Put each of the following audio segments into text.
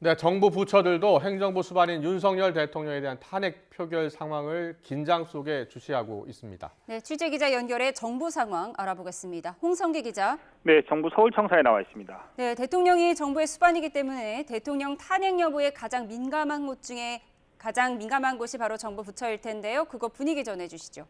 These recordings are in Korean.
네, 정부 부처들도 행정부 수반인 윤석열 대통령에 대한 탄핵 표결 상황을 긴장 속에 주시하고 있습니다. 네, 취재기자 연결해 정부 상황 알아보겠습니다. 홍성기 기자. 네, 정부 서울청사에 나와 있습니다. 네, 대통령이 정부의 수반이기 때문에 대통령 탄핵 여부에 가장 민감한 곳 중에 가장 민감한 곳이 바로 정부 부처일 텐데요. 그거 분위기 전해주시죠.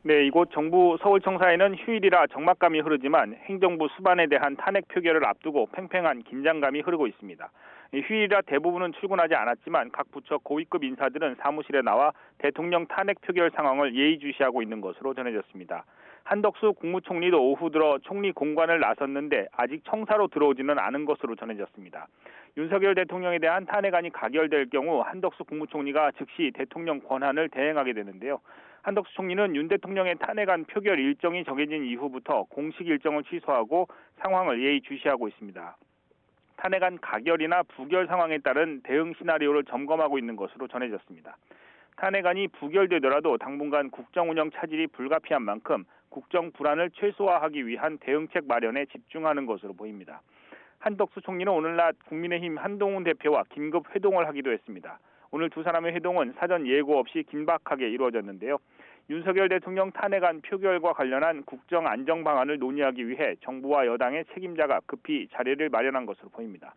네, 이곳 정부 서울청사에는 휴일이라 적막감이 흐르지만 행정부 수반에 대한 탄핵 표결을 앞두고 팽팽한 긴장감이 흐르고 있습니다. 휴일이라 대부분은 출근하지 않았지만 각 부처 고위급 인사들은 사무실에 나와 대통령 탄핵 표결 상황을 예의주시하고 있는 것으로 전해졌습니다. 한덕수 국무총리도 오후 들어 총리 공관을 나섰는데 아직 청사로 들어오지는 않은 것으로 전해졌습니다. 윤석열 대통령에 대한 탄핵안이 가결될 경우 한덕수 국무총리가 즉시 대통령 권한을 대행하게 되는데요. 한덕수 총리는 윤 대통령의 탄핵안 표결 일정이 정해진 이후부터 공식 일정을 취소하고 상황을 예의주시하고 있습니다. 탄핵안 가결이나 부결 상황에 따른 대응 시나리오를 점검하고 있는 것으로 전해졌습니다. 탄핵안이 부결되더라도 당분간 국정 운영 차질이 불가피한 만큼 국정 불안을 최소화하기 위한 대응책 마련에 집중하는 것으로 보입니다. 한덕수 총리는 오늘 낮 국민의힘 한동훈 대표와 긴급 회동을 하기도 했습니다. 오늘 두 사람의 회동은 사전 예고 없이 긴박하게 이루어졌는데요. 윤석열 대통령 탄핵안 표결과 관련한 국정 안정 방안을 논의하기 위해 정부와 여당의 책임자가 급히 자리를 마련한 것으로 보입니다.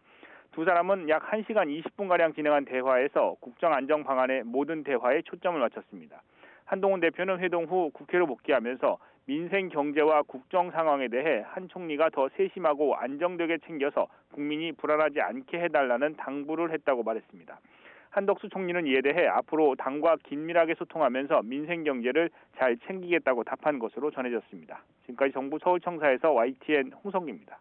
두 사람은 약 1시간 20분가량 진행한 대화에서 국정 안정 방안의 모든 대화에 초점을 맞췄습니다. 한동훈 대표는 회동 후 국회로 복귀하면서 민생 경제와 국정 상황에 대해 한 총리가 더 세심하고 안정되게 챙겨서 국민이 불안하지 않게 해달라는 당부를 했다고 말했습니다. 한덕수 총리는 이에 대해 앞으로 당과 긴밀하게 소통하면서 민생 경제를 잘 챙기겠다고 답한 것으로 전해졌습니다. 지금까지 정부 서울청사에서 YTN 홍성기입니다.